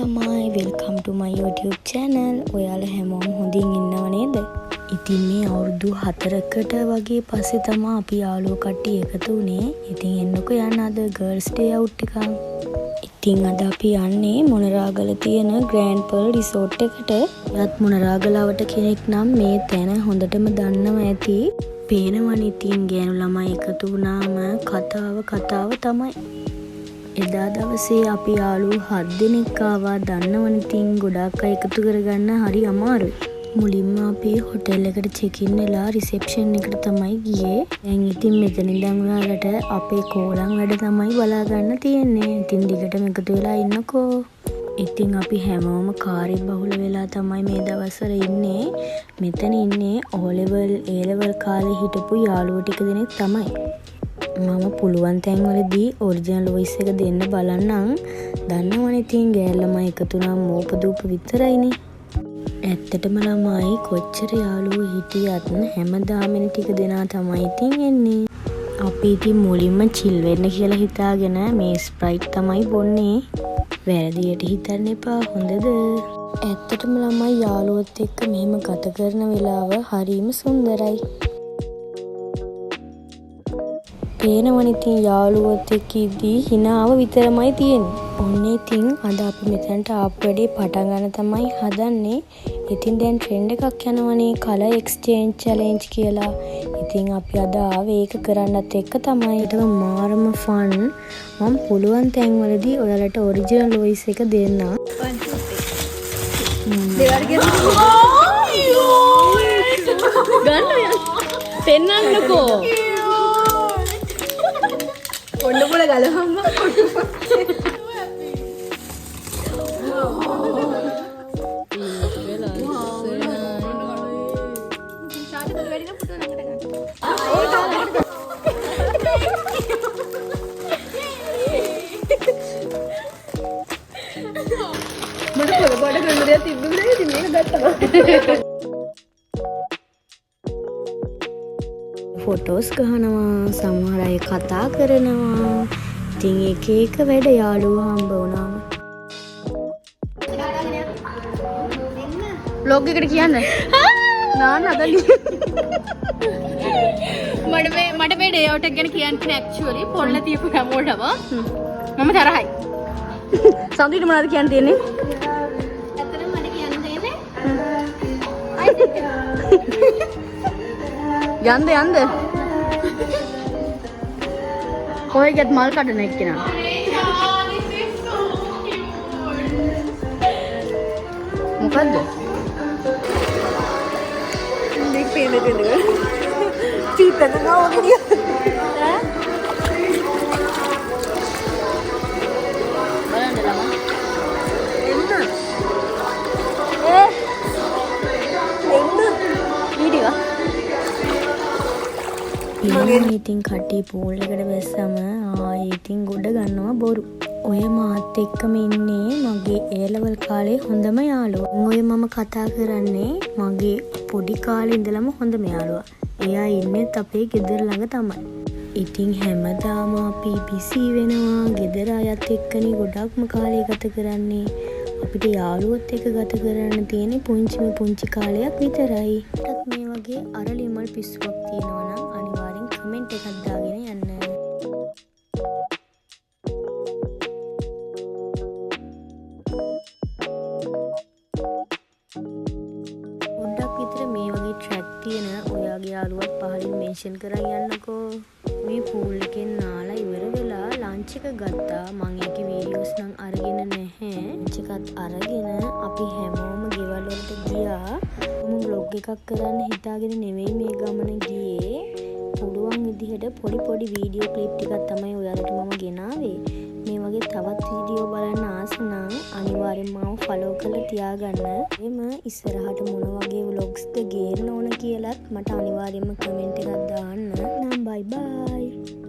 ළමයි welcome to my YouTube channel. ඔයාලා හැමෝම හොඳින් ඉන්නව නේද? ඉතින් මේ අවුරුදු 4කට වගේ පස්සේ තමයි අපි යාළුවෝ කට්ටිය එකතු වුණේ. ඉතින් එන්නකෝ යන්න අද girls day out එකක්. ඉතින් අද අපි යන්නේ මොනරාගල තියෙන Grand Pearl Resort එකට. යත් මොනරාගලවට කෙනෙක් නම් මේ තැන හොඳටම දන්නවා ඇති. පේනවනේ ඉතින් ගෑනු ළමයි එකතු වුණාම කතාව තමයි. එදා දවසේ අපි යාළුවෝ 7 දෙනෙක් ආවා. දන්නවනේ ඉතින් ගොඩාක් අය එකතු කරගන්න හරි අමාරුයි. මුලින්ම අපි හොටෙල් එකට චෙක් ඉන් වෙලා රිසෙප්ෂන් එකට තමයි ගියේ. දැන් ඉතින් මෙතන ඉඳන් ඔයාලට අපේ කෝලම් වැඩ තමයි බලා ගන්න තියෙන්නේ. ඉතින් දිගටම එකතු වෙලා ඉන්නකෝ. ඉතින් අපි හැමෝම කාර්ය බහුල වෙලා තමයි මේ දවස්වල ඉන්නේ. මෙතන ඉන්නේ O level A level කාලේ හිටපු යාළුවෝ ටික දෙනෙක් තමයි. මම පුළුවන් තැන්වලදී ඔරිජිනල් වොයිස් එක දෙන්න බලන්නම්. දන්නවනේ ඉතින් ගෑල් ළමයි එකතු නම් මෝපදූප විතරයිනේ. ඇත්තටම ළමයි කොච්චර යාළුවෝ හිටියත් හැමදාම ටික දෙනා තමයි ඉතින් එන්නේ. අපි ඉතින් මුලින්ම චිල් වෙන්න කියලා හිතාගෙන මේ ස්ප්‍රයිට් තමයි බොන්නේ. වැරදියට හිතන්න එපා හොඳද? ඇත්තටම ළමයි යාළුවොත් එක්ක මෙහෙම ගත කරන වෙලාව හරිම සුන්දරයි. පේනවනේ ඉතින් යාළුවොත් එක්ක ඉදී හිනාව විතරමයි තියෙන්නේ. ඔන්න ඉතින් අද අපි මෙතනට ආපු වැඩේ පටන් ගන්න තමයි හදන්නේ. ඉතින් දැන් ට්‍රෙන්ඩ් එකක් යනවනේ කලර් එක්ස්චේන්ජ් චැලෙන්ජ් කියලා. ඉතින් අපි අද ආවේ ඒක කරන්නත් එක්ක තමයි. ඒක මාරම ෆන්. මම පුළුවන් තැන්වලදී ඔයාලට ඔරිජිනල් වොයිස් එක දෙන්න. පෙන්නන්නකෝ. ඔන්න පොළ ගලහම්ම මට පොළ පාට කරන දෙයක් තිබ්බේ ඉතින් මේක ගත්තා. ෆොටෝස් ගහනවා, සමහර අය කතා කරනවා. ඉතින් එක වැඩ යාළුවෝ හම්බ වුණා. vlog එකට කියන්න. නාන්න අදලි. මට මේ ඩේ අවුට් එක ගැන කියන්න තියෙන ඇක්චුවලි පොල්ල තියපු හැමෝටම මම තරහයි. සඳුවිට මොනවද කියන්න තියෙන්නේ? ඇත්තටම මට කියන්න තියෙන්නේ යන්ද කොහෙ ගියත් මල් කඩන එක්කෙනා. මොකද්ද? දෙක් පේන දෙන්න. චීතන නෝගිය. බලන්න ළමා. එන්න වීඩියෝ ඉතින් කට්ටිය පූල් එකට බැස්සම ආයේ ඉතින් ගොඩ ගන්නවා බොරු. ඔය මාත් එක්කම ඉන්නේ මගේ A level කාලේ හොඳම යාළුවා. ඔය මම කතා කරන්නේ මගේ පොඩි කාලේ ඉඳලම හොඳම යාළුවා. එයා ඉන්නේත් අපේ ගෙදර ළඟ තමයි. ඉතින් හැමදාම අපි බිසි වෙනවා. ගෙදර අයත් එක්කනේ ගොඩක්ම කාලය ගත කරන්නේ. අපිට යාළුවොත් එක්ක ගත කරන්න තියෙන්නේ පුංචි කාලයක් විතරයි. මේ වගේ අරලිමල් පිස්සුවක් තියෙනවා නම් අනිවාර්යෙන් කමෙන්ට් එකක් දාගෙන යන්න. පොඩ්ඩක් විතර මේ වගේ ට්‍රැක් තියෙන ඔයාගේ යාළුවත් පහලින් මෙන්ෂන් කරන් යන්නකෝ. මේ පූල් එකෙන් නාලා ඉවර වෙලා ලන්ච් එක ගත්තා. මම ඒකේ වීඩියෝස් නම් අරගෙන නැහැ. ලන්ච් එකත් අරගෙන අපි හැමෝම ගෙවල් වලට ගියා. මම vlog එකක් කරන්න හිතාගෙන නෙවෙයි මේ ගමන ගියේ. පුළුවන් විදිහට පොඩි වීඩියෝ ක්ලිප් ටිකක් තමයි ඔයාලට මම ගෙනාවේ. මේ වගේ තවත් වීඩියෝ බලන්න ආස නම් අනිවාර්යෙන් මාව ෆලෝ කරලා තියාගන්න. එම ඉස්සරහට මොන වගේ vlogsද ගේන්න ඕන කියලාත් මට අනිවාර්යෙන්ම කමෙන්ට් එකක් දාන්න. නම් බයි බයි.